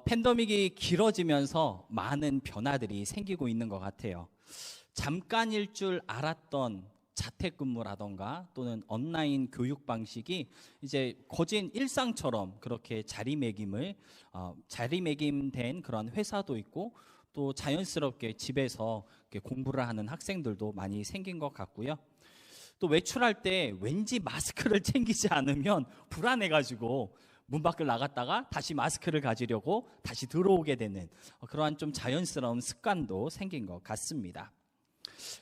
팬데믹이 길어지면서 많은 변화들이 생기고 있는 것 같아요. 잠깐일 줄 알았던 자택근무라던가 또는 온라인 교육 방식이 이제 거진 일상처럼 그렇게 자리매김된 그런 회사도 있고, 또 자연스럽게 집에서 이렇게 공부를 하는 학생들도 많이 생긴 것 같고요. 또 외출할 때 왠지 마스크를 챙기지 않으면 불안해가지고 문 밖을 나갔다가 다시 마스크를 가지려고 다시 들어오게 되는 그러한 좀 자연스러운 습관도 생긴 것 같습니다.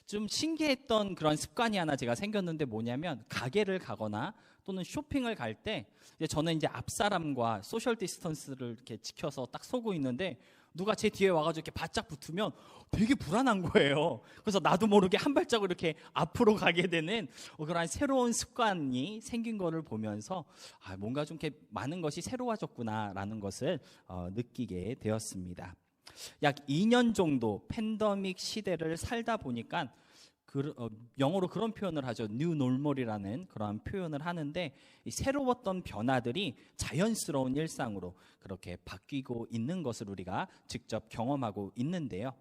좀 신기했던 그런 습관이 하나 제가 생겼는데, 뭐냐면 가게를 가거나 또는 쇼핑을 갈 때 저는 이제 앞사람과 소셜 디스턴스를 이렇게 지켜서 딱 서고 있는데 누가 제 뒤에 와가지고 이렇게 바짝 붙으면 되게 불안한 거예요. 그래서 나도 모르게 한 발짝을 이렇게 앞으로 가게 되는 그런 새로운 습관이 생긴 거를 보면서 뭔가 좀 이렇게 많은 것이 새로워졌구나라는 것을 느끼게 되었습니다. 약 2년 정도 팬데믹 시대를 살다 보니까 영어로 그런 표현을 하죠. New Normal이라는 그런 표현을 하는데, 이 새로웠던 변화들이 자연스러운 일상으로 그렇게 바뀌고 있는 것을 우리가 직접 경험하고 있는데요.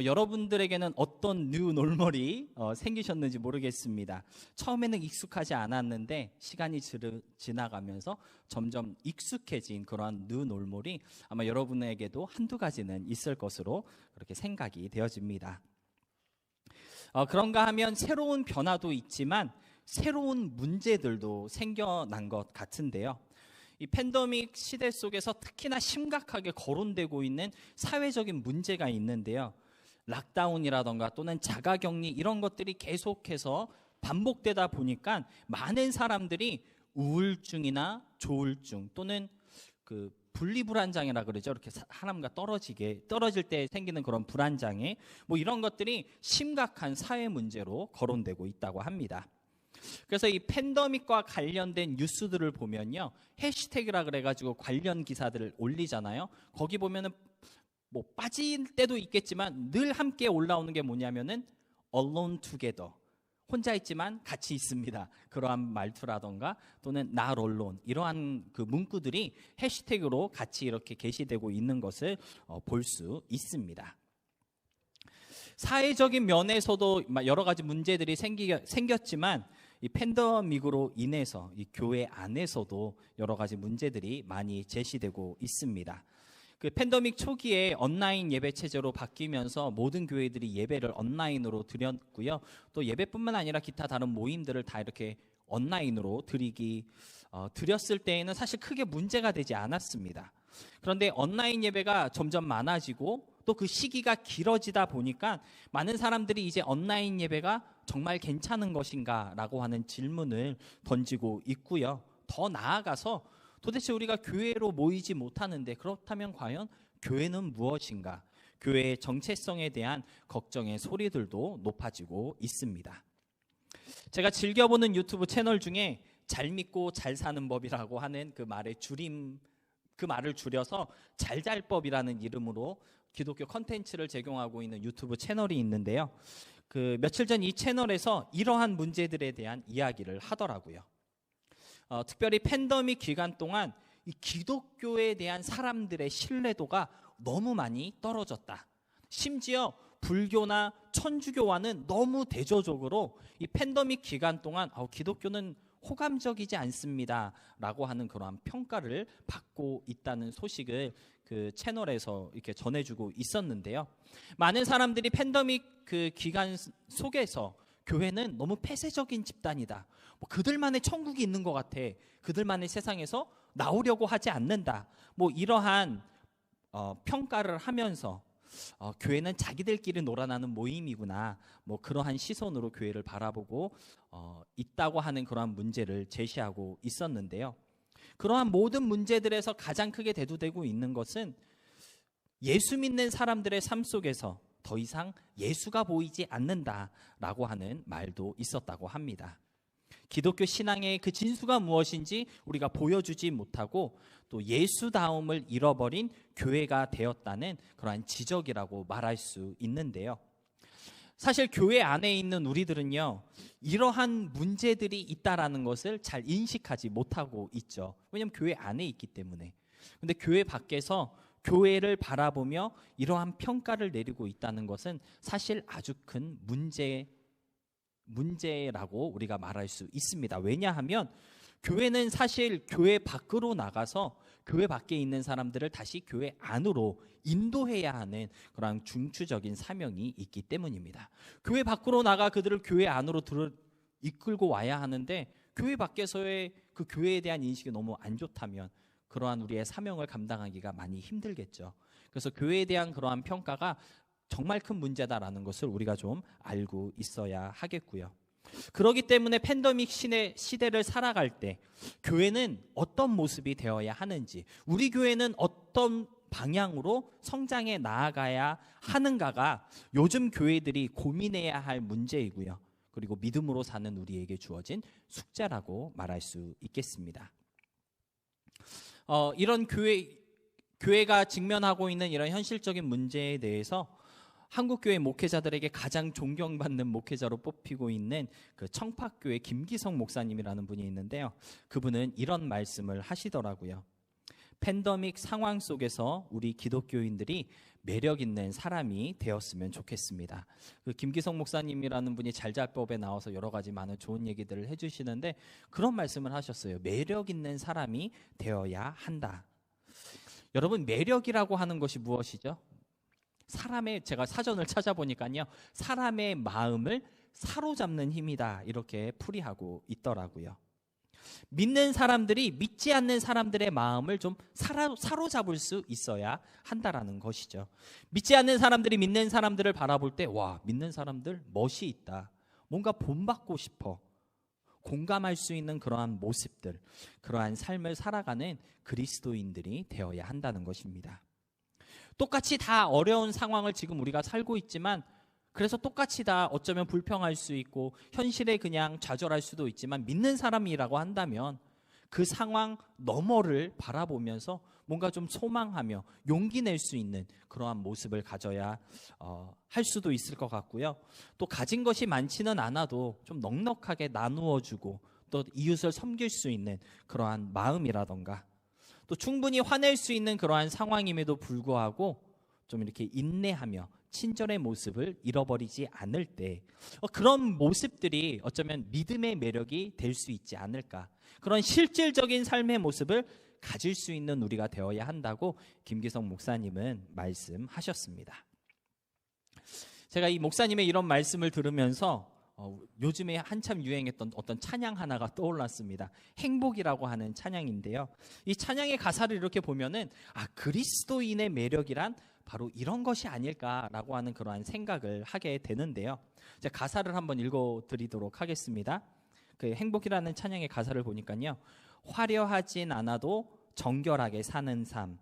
여러분들에게는 어떤 New Normal이 생기셨는지 모르겠습니다. 처음에는 익숙하지 않았는데 시간이 지나가면서 점점 익숙해진 그런 New Normal이 아마 여러분에게도 한두 가지는 있을 것으로 그렇게 생각이 되어집니다. 그런가 하면 새로운 변화도 있지만 새로운 문제들도 생겨난 것 같은데요. 이 팬데믹 시대 속에서 특히나 심각하게 거론되고 있는 사회적인 문제가 있는데요. 락다운이라던가 또는 자가격리 이런 것들이 계속해서 반복되다 보니까 많은 사람들이 우울증이나 조울증 또는 그 분리불안장애라 그러죠. 이렇게 사람과 떨어질 때 생기는 그런 불안장애, 이런 것들이 심각한 사회 문제로 거론되고 있다고 합니다. 그래서 이 팬데믹과 관련된 뉴스들을 보면요, 해시태그라 그래가지고 관련 기사들을 올리잖아요. 거기 보면은 빠질 때도 있겠지만 늘 함께 올라오는 게 뭐냐면은 Alone Together, 혼자 있지만 같이 있습니다. 그러한 말투라던가 또는 not alone, 이러한 그 문구들이 해시태그로 같이 이렇게 게시되고 있는 것을 볼 수 있습니다. 사회적인 면에서도 여러 가지 문제들이 생겼지만 이 팬데믹으로 인해서 이 교회 안에서도 여러 가지 문제들이 많이 제시되고 있습니다. 그 팬데믹 초기에 온라인 예배 체제로 바뀌면서 모든 교회들이 예배를 온라인으로 드렸고요. 또 예배뿐만 아니라 기타 다른 모임들을 다 이렇게 온라인으로 드렸을 때에는 사실 크게 문제가 되지 않았습니다. 그런데 온라인 예배가 점점 많아지고 또 그 시기가 길어지다 보니까 많은 사람들이 이제 온라인 예배가 정말 괜찮은 것인가 라고 하는 질문을 던지고 있고요. 더 나아가서 도대체 우리가 교회로 모이지 못하는데 그렇다면 과연 교회는 무엇인가? 교회의 정체성에 대한 걱정의 소리들도 높아지고 있습니다. 제가 즐겨보는 유튜브 채널 중에 잘 믿고 잘 사는 법이라고 하는 그 말을 줄여서 잘잘법이라는 이름으로 기독교 컨텐츠를 제공하고 있는 유튜브 채널이 있는데요. 그 며칠 전 이 채널에서 이러한 문제들에 대한 이야기를 하더라고요. 특별히 팬데믹 기간 동안 이 기독교에 대한 사람들의 신뢰도가 너무 많이 떨어졌다. 심지어 불교나 천주교와는 너무 대조적으로 이 팬데믹 기간 동안 기독교는 호감적이지 않습니다 라고 하는 그러한 평가를 받고 있다는 소식을 그 채널에서 이렇게 전해주고 있었는데요. 많은 사람들이 팬데믹 그 기간 속에서 교회는 너무 폐쇄적인 집단이다, 그들만의 천국이 있는 것 같아, 그들만의 세상에서 나오려고 하지 않는다, 이러한 평가를 하면서 교회는 자기들끼리 놀아나는 모임이구나, 그러한 시선으로 교회를 바라보고 있다고 하는 그러한 문제를 제시하고 있었는데요. 그러한 모든 문제들에서 가장 크게 대두되고 있는 것은 예수 믿는 사람들의 삶 속에서 더 이상 예수가 보이지 않는다라고 하는 말도 있었다고 합니다. 기독교 신앙의 그 진수가 무엇인지 우리가 보여주지 못하고 또 예수다움을 잃어버린 교회가 되었다는 그러한 지적이라고 말할 수 있는데요. 사실 교회 안에 있는 우리들은요, 이러한 문제들이 있다라는 것을 잘 인식하지 못하고 있죠. 왜냐하면 교회 안에 있기 때문에. 근데 교회 밖에서 교회를 바라보며 이러한 평가를 내리고 있다는 것은 사실 아주 큰 문제라고 우리가 말할 수 있습니다. 왜냐하면 교회는 사실 교회 밖으로 나가서 교회 밖에 있는 사람들을 다시 교회 안으로 인도해야 하는 그런 중추적인 사명이 있기 때문입니다. 교회 밖으로 나가 그들을 교회 안으로 이끌고 와야 하는데 교회 밖에서의 그 교회에 대한 인식이 너무 안 좋다면 그러한 우리의 사명을 감당하기가 많이 힘들겠죠. 그래서 교회에 대한 그러한 평가가 정말 큰 문제다라는 것을 우리가 좀 알고 있어야 하겠고요. 그렇기 때문에 팬데믹 시대를 살아갈 때 교회는 어떤 모습이 되어야 하는지, 우리 교회는 어떤 방향으로 성장해 나아가야 하는가가 요즘 교회들이 고민해야 할 문제이고요. 그리고 믿음으로 사는 우리에게 주어진 숙제라고 말할 수 있겠습니다. 이런 교회가 직면하고 있는 이런 현실적인 문제에 대해서 한국교회 목회자들에게 가장 존경받는 목회자로 뽑히고 있는 그 청파교회 김기성 목사님이라는 분이 있는데요. 그분은 이런 말씀을 하시더라고요. 팬데믹 상황 속에서 우리 기독교인들이 매력 있는 사람이 되었으면 좋겠습니다. 그 김기성 목사님이라는 분이 잘잘법에 나와서 여러 가지 많은 좋은 얘기들을 해주시는데 그런 말씀을 하셨어요. 매력 있는 사람이 되어야 한다. 여러분, 매력이라고 하는 것이 무엇이죠? 제가 사전을 찾아보니까요, 사람의 마음을 사로잡는 힘이다, 이렇게 풀이하고 있더라고요. 믿는 사람들이 믿지 않는 사람들의 마음을 좀 사로잡을 수 있어야 한다라는 것이죠. 믿지 않는 사람들이 믿는 사람들을 바라볼 때, 와, 믿는 사람들 멋이 있다, 뭔가 본받고 싶어, 공감할 수 있는 그러한 모습들, 그러한 삶을 살아가는 그리스도인들이 되어야 한다는 것입니다. 똑같이 다 어려운 상황을 지금 우리가 살고 있지만, 그래서 똑같이 다 어쩌면 불평할 수 있고 현실에 그냥 좌절할 수도 있지만, 믿는 사람이라고 한다면 그 상황 너머를 바라보면서 뭔가 좀 소망하며 용기 낼 수 있는 그러한 모습을 가져야 할 수도 있을 것 같고요. 또 가진 것이 많지는 않아도 좀 넉넉하게 나누어주고 또 이웃을 섬길 수 있는 그러한 마음이라던가, 또 충분히 화낼 수 있는 그러한 상황임에도 불구하고 좀 이렇게 인내하며 친절의 모습을 잃어버리지 않을 때, 그런 모습들이 어쩌면 믿음의 매력이 될 수 있지 않을까, 그런 실질적인 삶의 모습을 가질 수 있는 우리가 되어야 한다고 김기성 목사님은 말씀하셨습니다. 제가 이 목사님의 이런 말씀을 들으면서 요즘에 한참 유행했던 어떤 찬양 하나가 떠올랐습니다. 행복이라고 하는 찬양인데요. 이 찬양의 가사를 이렇게 보면은, 그리스도인의 매력이란 바로 이런 것이 아닐까라고 하는 그러한 생각을 하게 되는데요. 제가 가사를 한번 읽어드리도록 하겠습니다. 그 행복이라는 찬양의 가사를 보니까요, 화려하진 않아도 정결하게 사는 삶,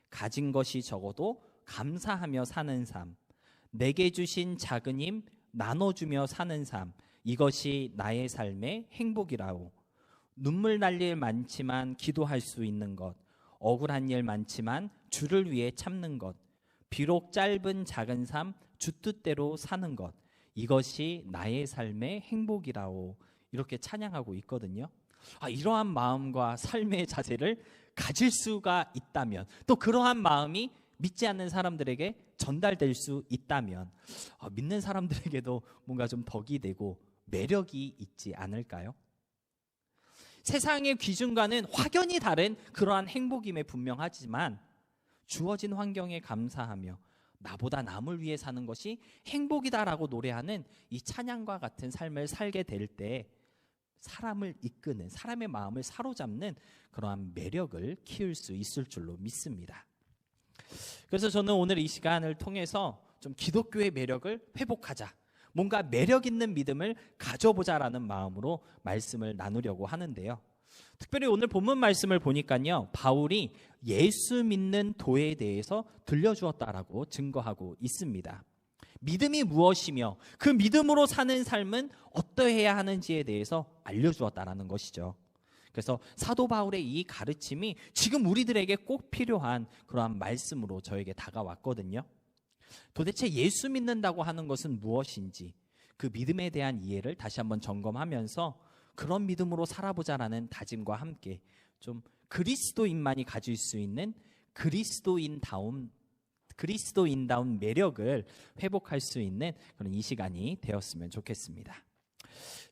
가진 것이 적어도 감사하며 사는 삶, 내게 주신 작은 힘 나눠주며 사는 삶, 이것이 나의 삶의 행복이라오. 눈물 날 일 많지만 기도할 수 있는 것, 억울한 일 많지만 주를 위해 참는 것, 비록 짧은 작은 삶 주 뜻대로 사는 것, 이것이 나의 삶의 행복이라오. 이렇게 찬양하고 있거든요. 이러한 마음과 삶의 자세를 가질 수가 있다면, 또 그러한 마음이 믿지 않는 사람들에게 전달될 수 있다면, 믿는 사람들에게도 뭔가 좀 덕이 되고 매력이 있지 않을까요? 세상의 기준과는 확연히 다른 그러한 행복임에 분명하지만, 주어진 환경에 감사하며 나보다 남을 위해 사는 것이 행복이다라고 노래하는 이 찬양과 같은 삶을 살게 될 때 사람을 이끄는, 사람의 마음을 사로잡는 그러한 매력을 키울 수 있을 줄로 믿습니다. 그래서 저는 오늘 이 시간을 통해서 좀 기독교의 매력을 회복하자, 뭔가 매력 있는 믿음을 가져보자라는 마음으로 말씀을 나누려고 하는데요. 특별히 오늘 본문 말씀을 보니까요, 바울이 예수 믿는 도에 대해서 들려주었다라고 증거하고 있습니다. 믿음이 무엇이며 그 믿음으로 사는 삶은 어떠해야 하는지에 대해서 알려주었다라는 것이죠. 그래서 사도 바울의 이 가르침이 지금 우리들에게 꼭 필요한 그러한 말씀으로 저에게 다가왔거든요. 도대체 예수 믿는다고 하는 것은 무엇인지, 그 믿음에 대한 이해를 다시 한번 점검하면서 그런 믿음으로 살아보자라는 다짐과 함께 좀 그리스도인만이 가질 수 있는 그리스도인다운 매력을 회복할 수 있는 그런 이 시간이 되었으면 좋겠습니다.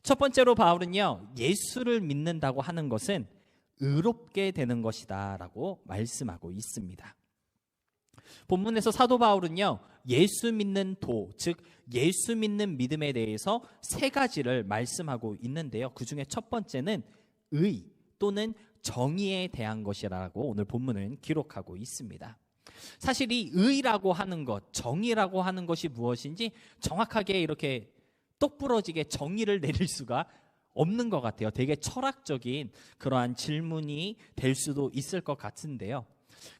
첫 번째로 바울은요, 예수를 믿는다고 하는 것은 의롭게 되는 것이다 라고 말씀하고 있습니다. 본문에서 사도 바울은요, 예수 믿는 즉 예수 믿는 믿음에 대해서 세 가지를 말씀하고 있는데요, 그 중에 첫 번째는 의 또는 정의에 대한 것이라고 오늘 본문은 기록하고 있습니다. 사실 이 의라고 하는 것, 정의라고 하는 것이 무엇인지 정확하게 이렇게 똑부러지게 정의를 내릴 수가 없는 것 같아요. 되게 철학적인 그러한 질문이 될 수도 있을 것 같은데요.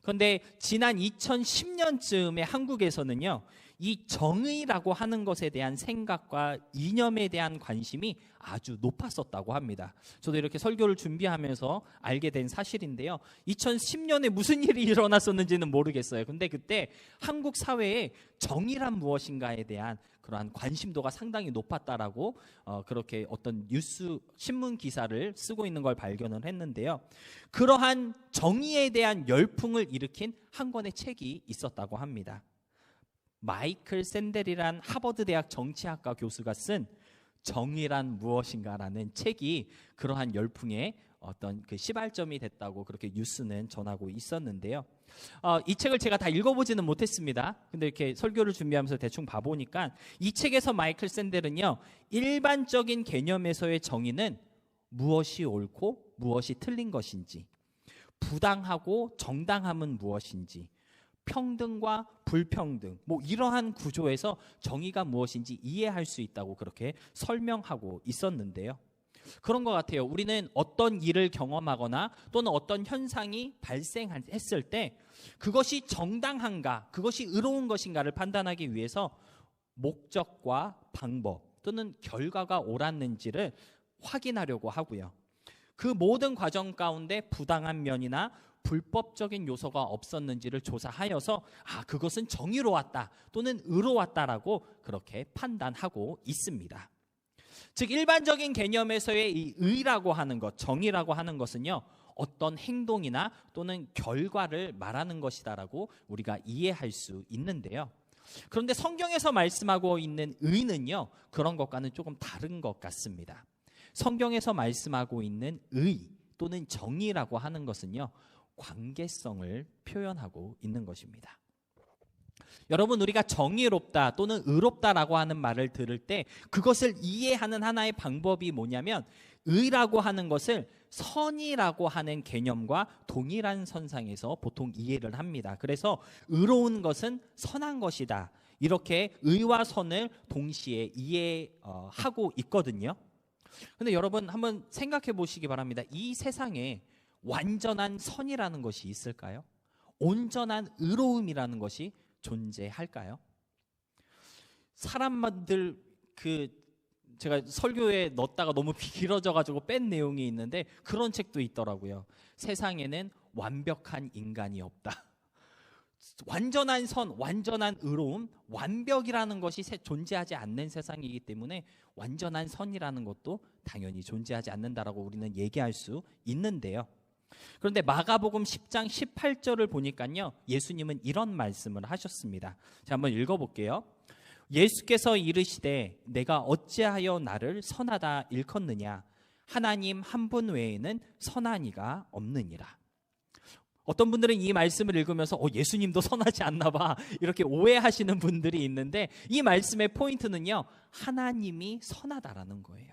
그런데 지난 2010년쯤에 한국에서는요, 이 정의라고 하는 것에 대한 생각과 이념에 대한 관심이 아주 높았었다고 합니다. 저도 이렇게 설교를 준비하면서 알게 된 사실인데요, 2010년에 무슨 일이 일어났었는지는 모르겠어요. 근데 그때 한국 사회에 정의란 무엇인가에 대한 그러한 관심도가 상당히 높았다라고 그렇게 어떤 뉴스 신문 기사를 쓰고 있는 걸 발견을 했는데요, 그러한 정의에 대한 열풍을 일으킨 한 권의 책이 있었다고 합니다. 마이클 샌델이란 하버드 대학 정치학과 교수가 쓴 정의란 무엇인가라는 책이 그러한 열풍의 어떤 그 시발점이 됐다고 그렇게 뉴스는 전하고 있었는데요. 이 책을 제가 다 읽어보지는 못했습니다. 근데 이렇게 설교를 준비하면서 대충 봐보니까 이 책에서 마이클 샌델은요, 일반적인 개념에서의 정의는 무엇이 옳고 무엇이 틀린 것인지, 부당하고 정당함은 무엇인지, 평등과 불평등, 이러한 구조에서 정의가 무엇인지 이해할 수 있다고 그렇게 설명하고 있었는데요. 그런 것 같아요. 우리는 어떤 일을 경험하거나 또는 어떤 현상이 발생했을 때 그것이 정당한가, 그것이 의로운 것인가를 판단하기 위해서 목적과 방법 또는 결과가 옳았는지를 확인하려고 하고요. 그 모든 과정 가운데 부당한 면이나 불법적인 요소가 없었는지를 조사하여서 그것은 정의로웠다 또는 의로웠다라고 그렇게 판단하고 있습니다. 즉 일반적인 개념에서의 이 의라고 하는 것, 정의라고 하는 것은요, 어떤 행동이나 또는 결과를 말하는 것이다라고 우리가 이해할 수 있는데요. 그런데 성경에서 말씀하고 있는 의는요, 그런 것과는 조금 다른 것 같습니다. 성경에서 말씀하고 있는 의 또는 정의라고 하는 것은요, 관계성을 표현하고 있는 것입니다. 여러분, 우리가 정의롭다 또는 의롭다라고 하는 말을 들을 때 그것을 이해하는 하나의 방법이 뭐냐면, 의라고 하는 것을 선이라고 하는 개념과 동일한 선상에서 보통 이해를 합니다. 그래서 의로운 것은 선한 것이다, 이렇게 의와 선을 동시에 이해하고 있거든요. 그런데 여러분 한번 생각해 보시기 바랍니다. 이 세상에 완전한 선이라는 것이 있을까요? 온전한 의로움이라는 것이 존재할까요? 사람들 제가 설교에 넣었다가 너무 길어져가지고 뺀 내용이 있는데 그런 책도 있더라고요. 세상에는 완벽한 인간이 없다. 완전한 선, 완전한 의로움, 완벽이라는 것이 존재하지 않는 세상이기 때문에 완전한 선이라는 것도 당연히 존재하지 않는다라고 우리는 얘기할 수 있는데요. 그런데 마가복음 10장 18절을 보니까요, 예수님은 이런 말씀을 하셨습니다. 자, 한번 읽어볼게요. 예수께서 이르시되 내가 어찌하여 나를 선하다 일컫느냐, 하나님 한 분 외에는 선한 이가 없느니라. 어떤 분들은 이 말씀을 읽으면서 예수님도 선하지 않나 봐, 이렇게 오해하시는 분들이 있는데, 이 말씀의 포인트는요, 하나님이 선하다라는 거예요.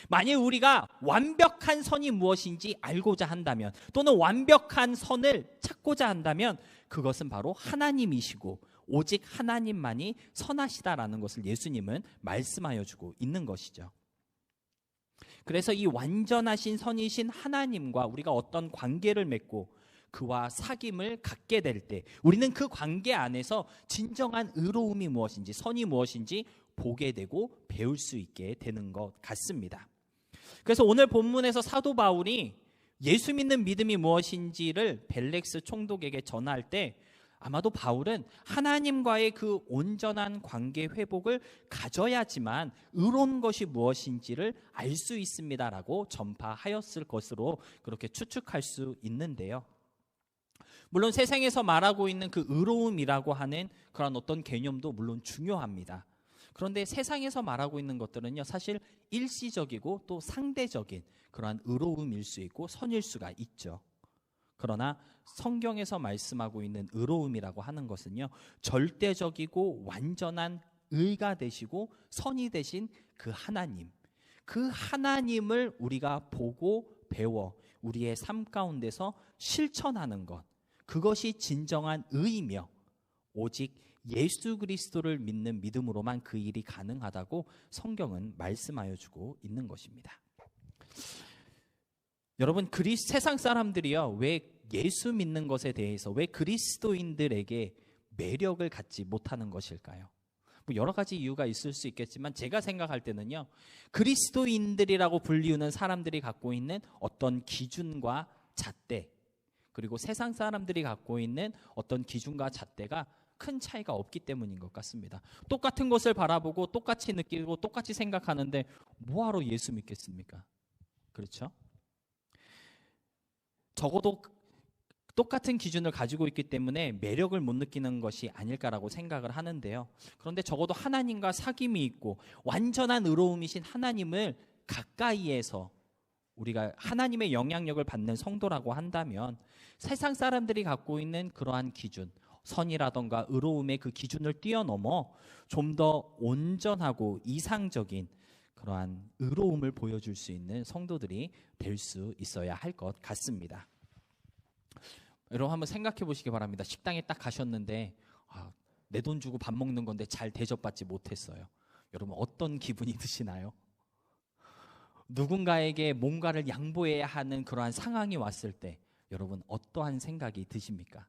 만약 우리가 완벽한 선이 무엇인지 알고자 한다면, 또는 완벽한 선을 찾고자 한다면 그것은 바로 하나님이시고 오직 하나님만이 선하시다라는 것을 예수님은 말씀하여 주고 있는 것이죠. 그래서 이 완전하신 선이신 하나님과 우리가 어떤 관계를 맺고 그와 사귐을 갖게 될 때 우리는 그 관계 안에서 진정한 의로움이 무엇인지, 선이 무엇인지 보게 되고 배울 수 있게 되는 것 같습니다. 그래서 오늘 본문에서 사도 바울이 예수 믿는 믿음이 무엇인지를 벨렉스 총독에게 전할 때 아마도 바울은 하나님과의 그 온전한 관계 회복을 가져야지만 의로운 것이 무엇인지를 알 수 있습니다라고 전파하였을 것으로 그렇게 추측할 수 있는데요. 물론 세상에서 말하고 있는 그 의로움이라고 하는 그런 어떤 개념도 물론 중요합니다. 그런데 세상에서 말하고 있는 것들은요, 사실 일시적이고 또 상대적인 그러한 의로움일 수 있고 선일 수가 있죠. 그러나 성경에서 말씀하고 있는 의로움이라고 하는 것은요, 절대적이고 완전한 의가 되시고 선이 되신 그 하나님, 그 하나님을 우리가 보고 배워 우리의 삶 가운데서 실천하는 것, 그것이 진정한 의이며 오직 예수 그리스도를 믿는 믿음으로만 그 일이 가능하다고 성경은 말씀하여 주고 있는 것입니다. 여러분, 세상 사람들이요, 왜 예수 믿는 것에 대해서, 왜 그리스도인들에게 매력을 갖지 못하는 것일까요? 뭐 여러 가지 이유가 있을 수 있겠지만 제가 생각할 때는요, 그리스도인들이라고 불리우는 사람들이 갖고 있는 어떤 기준과 잣대, 그리고 세상 사람들이 갖고 있는 어떤 기준과 잣대가 큰 차이가 없기 때문인 것 같습니다. 똑같은 것을 바라보고 똑같이 느끼고 똑같이 생각하는데 뭐하러 예수 믿겠습니까? 그렇죠? 적어도 똑같은 기준을 가지고 있기 때문에 매력을 못 느끼는 것이 아닐까라고 생각을 하는데요. 그런데 적어도 하나님과 사귐이 있고 완전한 의로움이신 하나님을 가까이에서 우리가 하나님의 영향력을 받는 성도라고 한다면 세상 사람들이 갖고 있는 그러한 기준, 선이라던가 의로움의 그 기준을 뛰어넘어 좀 더 온전하고 이상적인 그러한 의로움을 보여줄 수 있는 성도들이 될 수 있어야 할 것 같습니다. 여러분 한번 생각해 보시기 바랍니다. 식당에 딱 가셨는데 내 돈 주고 밥 먹는 건데 잘 대접받지 못했어요. 여러분 어떤 기분이 드시나요? 누군가에게 뭔가를 양보해야 하는 그러한 상황이 왔을 때 여러분 어떠한 생각이 드십니까?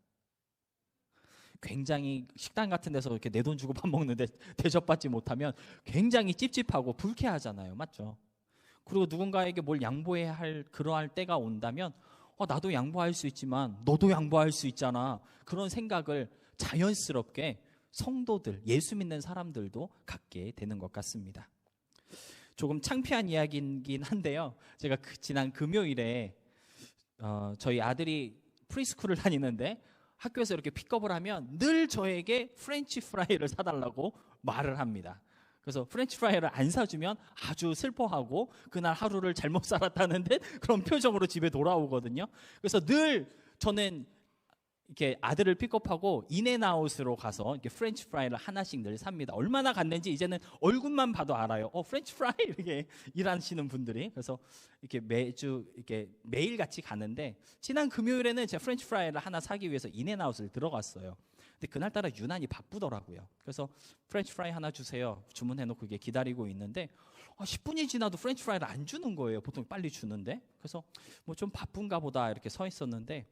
굉장히 식당 같은 데서 이렇게 내 돈 주고 밥 먹는데 대접받지 못하면 굉장히 찝찝하고 불쾌하잖아요. 맞죠? 그리고 누군가에게 뭘 양보해야 할 그러할 때가 온다면 나도 양보할 수 있지만 너도 양보할 수 있잖아. 그런 생각을 자연스럽게 성도들, 예수 믿는 사람들도 갖게 되는 것 같습니다. 조금 창피한 이야기이긴 한데요. 제가 지난 금요일에 저희 아들이 프리스쿨을 다니는데 학교에서 이렇게 픽업을 하면 늘 저에게 프렌치 프라이를 사달라고 말을 합니다. 그래서 프렌치 프라이를 안 사주면 아주 슬퍼하고 그날 하루를 잘못 살았다는 듯 그런 표정으로 집에 돌아오거든요. 그래서 늘 저는 이렇게 아들을 픽업하고 인앤아웃으로 가서 이렇게 프렌치 프라이를 하나씩 늘 삽니다. 얼마나 갔는지 이제는 얼굴만 봐도 알아요. 프렌치 프라이 이렇게 일하시는 분들이. 그래서 이렇게 매주 이렇게 매일 같이 가는데 지난 금요일에는 제가 프렌치 프라이를 하나 사기 위해서 인앤아웃을 들어갔어요. 근데 그날따라 유난히 바쁘더라고요. 그래서 프렌치 프라이 하나 주세요. 주문해놓고 이게 기다리고 있는데 10분이 지나도 프렌치 프라이를 안 주는 거예요. 보통 빨리 주는데. 그래서 뭐 좀 바쁜가 보다 이렇게 서 있었는데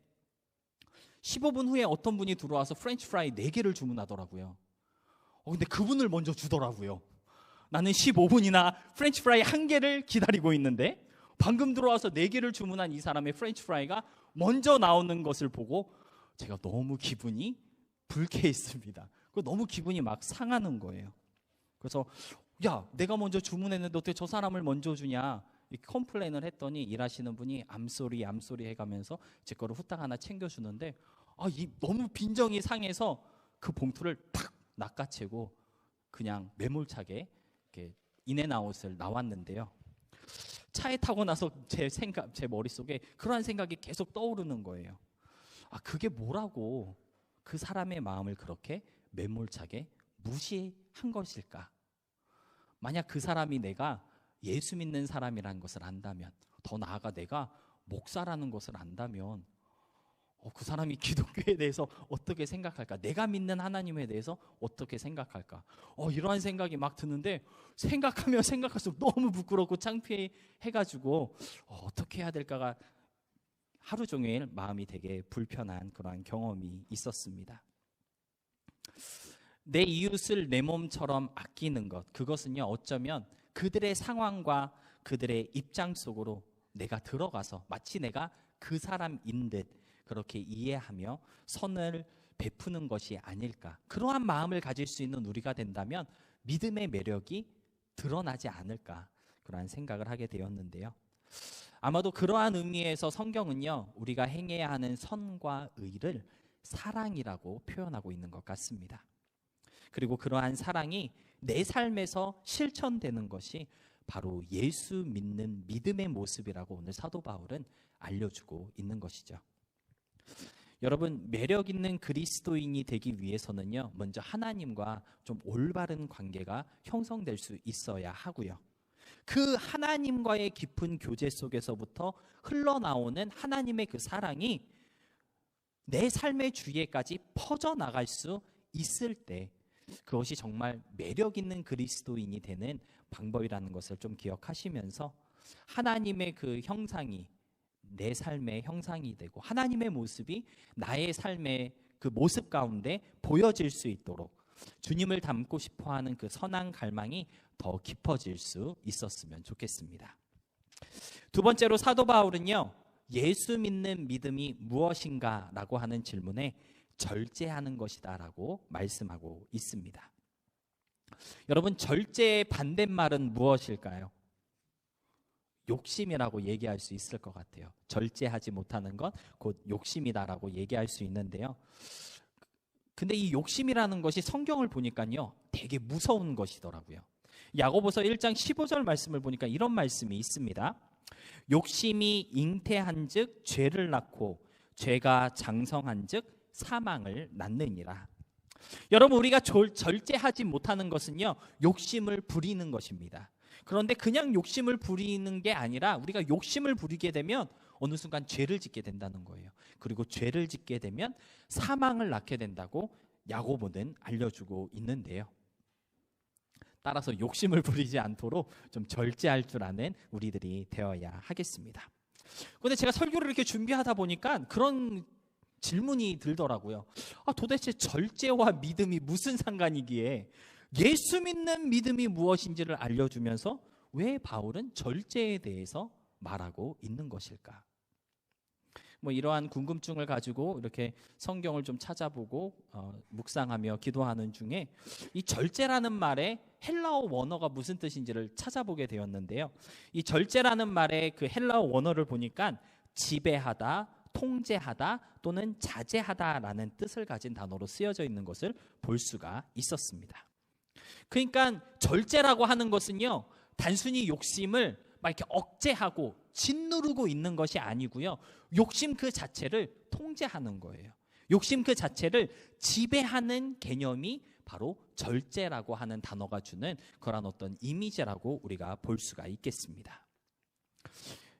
15분 후에 어떤 분이 들어와서 프렌치 프라이 4개를 주문하더라고요. 근데 그분을 먼저 주더라고요. 나는 15분이나 프렌치 프라이 1개를 기다리고 있는데 방금 들어와서 4개를 주문한 이 사람의 프렌치 프라이가 먼저 나오는 것을 보고 제가 너무 기분이 불쾌했습니다. 너무 기분이 막 상하는 거예요. 그래서 야, 내가 먼저 주문했는데 어떻게 저 사람을 먼저 주냐 이렇게 컴플레인을 했더니 일하시는 분이 암소리 해가면서 제 거를 후딱 하나 챙겨주는데 너무 빈정이 상해서 그 봉투를 팍 낚아채고 그냥 매몰차게 이렇게 인앤아웃을 나왔는데요. 차에 타고 나서 제 머릿속에 그러한 생각이 계속 떠오르는 거예요. 그게 뭐라고 그 사람의 마음을 그렇게 매몰차게 무시한 것일까? 만약 그 사람이 내가 예수 믿는 사람이라는 것을 안다면, 더 나아가 내가 목사라는 것을 안다면 그 사람이 기독교에 대해서 어떻게 생각할까? 내가 믿는 하나님에 대해서 어떻게 생각할까? 이러한 생각이 막 드는데 생각하면 생각할수록 너무 부끄럽고 창피해가지고 어떻게 해야 될까가 하루 종일 마음이 되게 불편한 그러한 경험이 있었습니다. 내 이웃을 내 몸처럼 아끼는 것, 그것은요 어쩌면 그들의 상황과 그들의 입장 속으로 내가 들어가서 마치 내가 그 사람인 듯 그렇게 이해하며 선을 베푸는 것이 아닐까. 그러한 마음을 가질 수 있는 우리가 된다면 믿음의 매력이 드러나지 않을까, 그러한 생각을 하게 되었는데요. 아마도 그러한 의미에서 성경은요, 우리가 행해야 하는 선과 의를 사랑이라고 표현하고 있는 것 같습니다. 그리고 그러한 사랑이 내 삶에서 실천되는 것이 바로 예수 믿는 믿음의 모습이라고 오늘 사도 바울은 알려주고 있는 것이죠. 여러분, 매력 있는 그리스도인이 되기 위해서는요, 먼저 하나님과 좀 올바른 관계가 형성될 수 있어야 하고요. 그 하나님과의 깊은 교제 속에서부터 흘러나오는 하나님의 그 사랑이 내 삶의 주위에까지 퍼져나갈 수 있을 때, 그것이 정말 매력 있는 그리스도인이 되는 방법이라는 것을 좀 기억하시면서 하나님의 그 형상이 내 삶의 형상이 되고 하나님의 모습이 나의 삶의 그 모습 가운데 보여질 수 있도록 주님을 닮고 싶어하는 그 선한 갈망이 더 깊어질 수 있었으면 좋겠습니다. 두 번째로 사도 바울은요, 예수 믿는 믿음이 무엇인가 라고 하는 질문에 절제하는 것이다 라고 말씀하고 있습니다. 여러분, 절제의 반대말은 무엇일까요? 욕심이라고 얘기할 수 있을 것 같아요. 절제하지 못하는 것 곧 욕심이다라고 얘기할 수 있는데요. 근데 이 욕심이라는 것이 성경을 보니까요, 되게 무서운 것이더라고요. 야고보서 1장 15절 말씀을 보니까 이런 말씀이 있습니다. 욕심이 잉태한즉 죄를 낳고 죄가 장성한즉 사망을 낳느니라. 여러분, 우리가 절제하지 못하는 것은요, 욕심을 부리는 것입니다. 그런데 그냥 욕심을 부리는 게 아니라 우리가 욕심을 부리게 되면 어느 순간 죄를 짓게 된다는 거예요. 그리고 죄를 짓게 되면 사망을 낳게 된다고 야고보는 알려주고 있는데요. 따라서 욕심을 부리지 않도록 좀 절제할 줄 아는 우리들이 되어야 하겠습니다. 그런데 제가 설교를 이렇게 준비하다 보니까 그런 질문이 들더라고요. 도대체 절제와 믿음이 무슨 상관이기에 예수 믿는 믿음이 무엇인지를 알려주면서 왜 바울은 절제에 대해서 말하고 있는 것일까? 이러한 궁금증을 가지고 이렇게 성경을 좀 찾아보고 묵상하며 기도하는 중에 이 절제라는 말의 헬라어 원어가 무슨 뜻인지를 찾아보게 되었는데요. 이 절제라는 말의 그 헬라어 원어를 보니까 지배하다, 통제하다 또는 자제하다라는 뜻을 가진 단어로 쓰여져 있는 것을 볼 수가 있었습니다. 그러니까 절제라고 하는 것은요, 단순히 욕심을 막 이렇게 억제하고 짓누르고 있는 것이 아니고요, 욕심 그 자체를 통제하는 거예요. 욕심 그 자체를 지배하는 개념이 바로 절제라고 하는 단어가 주는 그런 어떤 이미지라고 우리가 볼 수가 있겠습니다.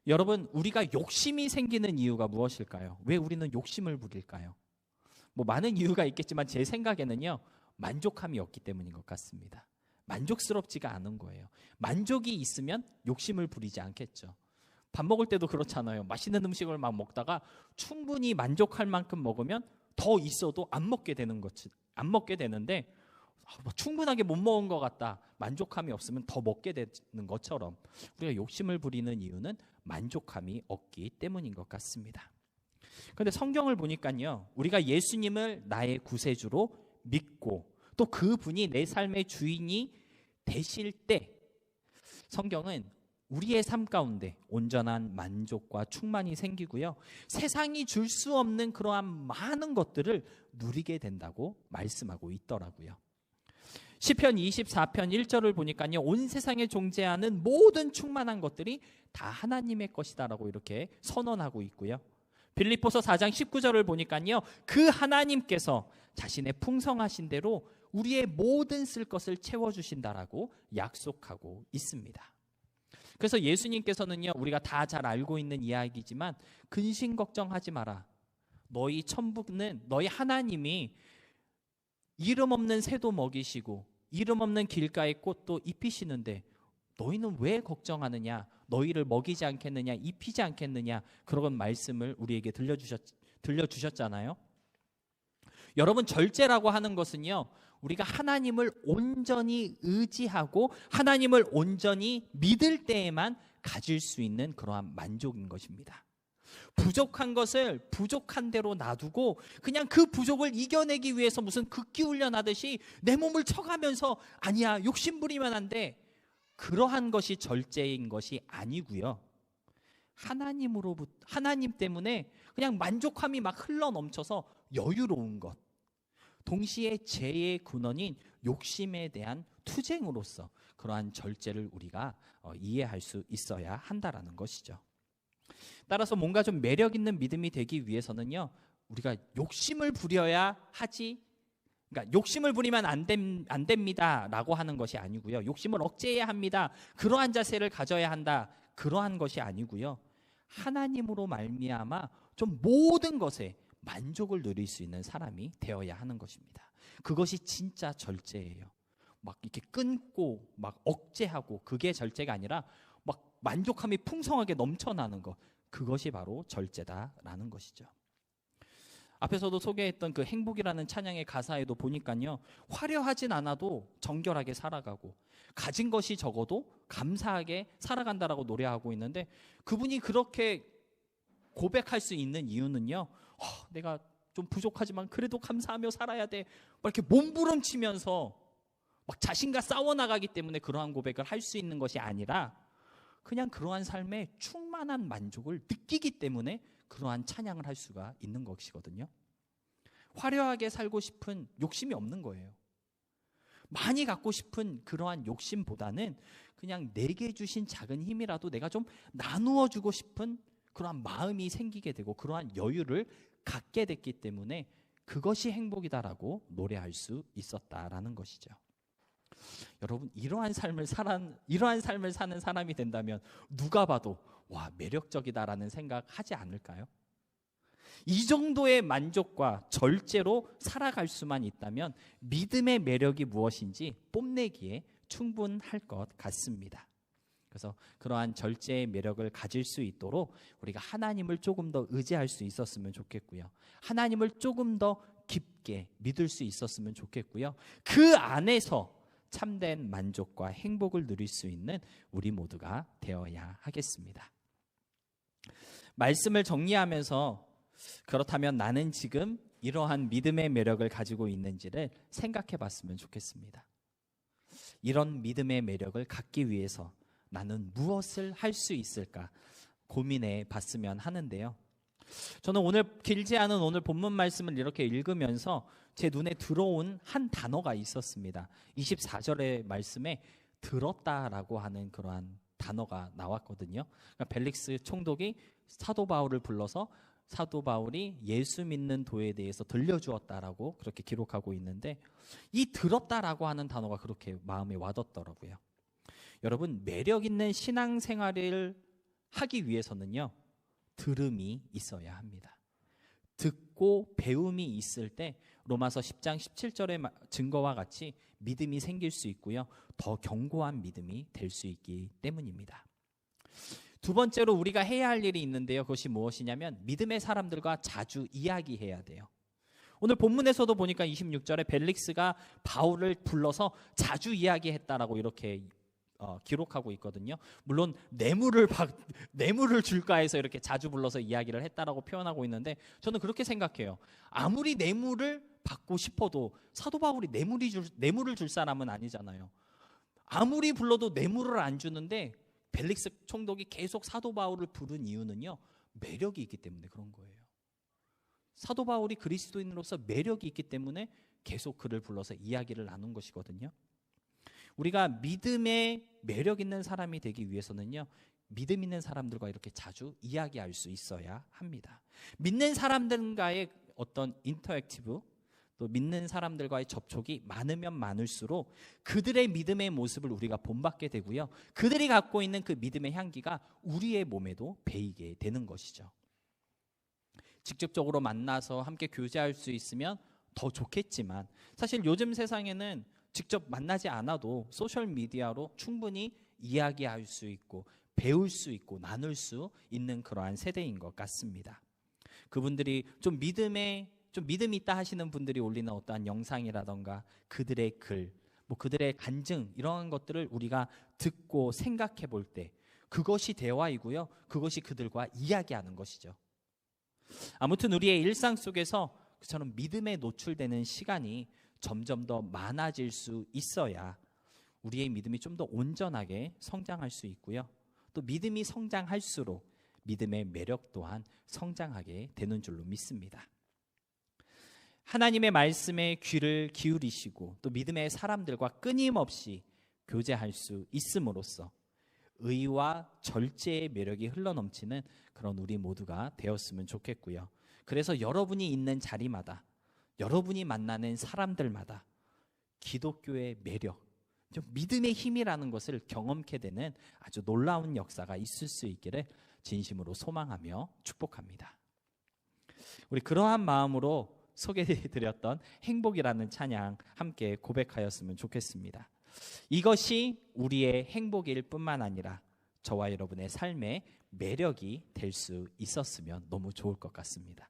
여러분, 우리가 욕심이 생기는 이유가 무엇일까요? 왜 우리는 욕심을 부릴까요? 많은 이유가 있겠지만 제 생각에는요, 만족함이 없기 때문인 것 같습니다. 만족스럽지가 않은 거예요. 만족이 있으면 욕심을 부리지 않겠죠. 밥 먹을 때도 그렇잖아요. 맛있는 음식을 막 먹다가 충분히 만족할 만큼 먹으면 더 있어도 안 먹게 되는데 충분하게 못 먹은 것 같다, 만족함이 없으면 더 먹게 되는 것처럼 우리가 욕심을 부리는 이유는 만족함이 없기 때문인 것 같습니다. 그런데 성경을 보니까요, 우리가 예수님을 나의 구세주로 믿고 또 그분이 내 삶의 주인이 되실 때 성경은 우리의 삶 가운데 온전한 만족과 충만이 생기고요, 세상이 줄 수 없는 그러한 많은 것들을 누리게 된다고 말씀하고 있더라고요. 시편 24편 1절을 보니까요, 온 세상에 존재하는 모든 충만한 것들이 다 하나님의 것이다라고 이렇게 선언하고 있고요. 빌립보서 4장 19절을 보니까요, 그 하나님께서 자신의 풍성하신 대로 우리의 모든 쓸 것을 채워주신다라고 약속하고 있습니다. 그래서 예수님께서는요, 우리가 다 잘 알고 있는 이야기지만 근심 걱정하지 마라. 너희 천부는 너희 하나님이 이름 없는 새도 먹이시고 이름 없는 길가의 꽃도 입히시는데 너희는 왜 걱정하느냐? 너희를 먹이지 않겠느냐? 입히지 않겠느냐? 그런 말씀을 우리에게 들려주셨잖아요. 여러분, 절제라고 하는 것은요, 우리가 하나님을 온전히 의지하고 하나님을 온전히 믿을 때에만 가질 수 있는 그러한 만족인 것입니다. 부족한 것을 부족한 대로 놔두고 그냥 그 부족을 이겨내기 위해서 무슨 극기 훈련하듯이 내 몸을 쳐가면서 아니야, 욕심 부리면 안 돼. 그러한 것이 절제인 것이 아니고요. 하나님 때문에 그냥 만족함이 막 흘러 넘쳐서 여유로운 것. 동시에 죄의 근원인 욕심에 대한 투쟁으로서 그러한 절제를 우리가 이해할 수 있어야 한다라는 것이죠. 따라서 뭔가 좀 매력 있는 믿음이 되기 위해서는요, 우리가 욕심을 부려야 하지, 그러니까 욕심을 부리면 안 됩니다라고 하는 것이 아니고요. 욕심을 억제해야 합니다. 그러한 자세를 가져야 한다. 그러한 것이 아니고요. 하나님으로 말미암아 좀 모든 것에 만족을 누릴 수 있는 사람이 되어야 하는 것입니다. 그것이 진짜 절제예요. 막 이렇게 끊고 막 억제하고 그게 절제가 아니라 막 만족함이 풍성하게 넘쳐나는 것, 그것이 바로 절제다라는 것이죠. 앞에서도 소개했던 그 행복이라는 찬양의 가사에도 보니까요, 화려하진 않아도 정결하게 살아가고 가진 것이 적어도 감사하게 살아간다라고 노래하고 있는데, 그분이 그렇게 고백할 수 있는 이유는요, 내가 좀 부족하지만 그래도 감사하며 살아야 돼, 막 이렇게 몸부림치면서 막 자신과 싸워나가기 때문에 그러한 고백을 할 수 있는 것이 아니라 그냥 그러한 삶에 충만한 만족을 느끼기 때문에 그러한 찬양을 할 수가 있는 것이거든요. 화려하게 살고 싶은 욕심이 없는 거예요. 많이 갖고 싶은 그러한 욕심보다는 그냥 내게 주신 작은 힘이라도 내가 좀 나누어 주고 싶은 그러한 마음이 생기게 되고 그러한 여유를 갖게 됐기 때문에 그것이 행복이다라고 노래할 수 있었다라는 것이죠. 여러분, 이러한 삶을 사는 사람이 된다면 누가 봐도 와, 매력적이다라는 생각하지 않을까요? 이 정도의 만족과 절제로 살아갈 수만 있다면 믿음의 매력이 무엇인지 뽐내기에 충분할 것 같습니다. 그래서 그러한 절제의 매력을 가질 수 있도록 우리가 하나님을 조금 더 의지할 수 있었으면 좋겠고요. 하나님을 조금 더 깊게 믿을 수 있었으면 좋겠고요. 그 안에서 참된 만족과 행복을 누릴 수 있는 우리 모두가 되어야 하겠습니다. 말씀을 정리하면서 그렇다면 나는 지금 이러한 믿음의 매력을 가지고 있는지를 생각해 봤으면 좋겠습니다. 이런 믿음의 매력을 갖기 위해서 나는 무엇을 할 수 있을까 고민해 봤으면 하는데요. 저는 오늘 길지 않은 오늘 본문 말씀을 이렇게 읽으면서 제 눈에 들어온 한 단어가 있었습니다. 24절의 말씀에 들었다라고 하는 그러한 단어가 나왔거든요. 그러니까 벨릭스 총독이 사도 바울을 불러서 사도 바울이 예수 믿는 도에 대해서 들려주었다라고 그렇게 기록하고 있는데, 이 들었다라고 하는 단어가 그렇게 마음에 와닿더라고요. 여러분, 매력 있는 신앙생활을 하기 위해서는요, 들음이 있어야 합니다. 듣고 배움이 있을 때 로마서 10장 17절의 증거와 같이 믿음이 생길 수 있고요, 더 견고한 믿음이 될 수 있기 때문입니다. 두 번째로 우리가 해야 할 일이 있는데요, 그것이 무엇이냐면 믿음의 사람들과 자주 이야기해야 돼요. 오늘 본문에서도 보니까 26절에 벨릭스가 바울을 불러서 자주 이야기했다라고 이렇게 기록하고 있거든요. 물론 뇌물을 줄까 해서 이렇게 자주 불러서 이야기를 했다라고 표현하고 있는데, 저는 그렇게 생각해요. 아무리 뇌물을 받고 싶어도 사도 바울이 뇌물을 줄 사람은 아니잖아요. 아무리 불러도 뇌물을 안 주는데 벨릭스 총독이 계속 사도 바울을 부른 이유는요, 매력이 있기 때문에 그런 거예요. 사도 바울이 그리스도인으로서 매력이 있기 때문에 계속 그를 불러서 이야기를 나눈 것이거든요. 우리가 믿음의 매력 있는 사람이 되기 위해서는요, 믿음 있는 사람들과 이렇게 자주 이야기할 수 있어야 합니다. 믿는 사람들과의 어떤 인터랙티브, 또 믿는 사람들과의 접촉이 많으면 많을수록 그들의 믿음의 모습을 우리가 본받게 되고요, 그들이 갖고 있는 그 믿음의 향기가 우리의 몸에도 배이게 되는 것이죠. 직접적으로 만나서 함께 교제할 수 있으면 더 좋겠지만, 사실 요즘 세상에는 직접 만나지 않아도 소셜미디어로 충분히 이야기할 수 있고 배울 수 있고 나눌 수 있는 그러한 세대인 것 같습니다. 그분들이 좀 믿음이 있다 하시는 분들이 올리는 어떠한 영상이라던가 그들의 글, 그들의 간증, 이러한 것들을 우리가 듣고 생각해 볼 때 그것이 대화이고요, 그것이 그들과 이야기하는 것이죠. 아무튼 우리의 일상 속에서 그처럼 믿음에 노출되는 시간이 점점 더 많아질 수 있어야 우리의 믿음이 좀 더 온전하게 성장할 수 있고요. 또 믿음이 성장할수록 믿음의 매력 또한 성장하게 되는 줄로 믿습니다. 하나님의 말씀에 귀를 기울이시고 또 믿음의 사람들과 끊임없이 교제할 수 있음으로써 의와 절제의 매력이 흘러넘치는 그런 우리 모두가 되었으면 좋겠고요. 그래서 여러분이 있는 자리마다, 여러분이 만나는 사람들마다 기독교의 매력, 믿음의 힘이라는 것을 경험케 되는 아주 놀라운 역사가 있을 수 있기를 진심으로 소망하며 축복합니다. 우리 그러한 마음으로 소개해드렸던 행복이라는 찬양 함께 고백하였으면 좋겠습니다. 이것이 우리의 행복일 뿐만 아니라 저와 여러분의 삶의 매력이 될 수 있었으면 너무 좋을 것 같습니다.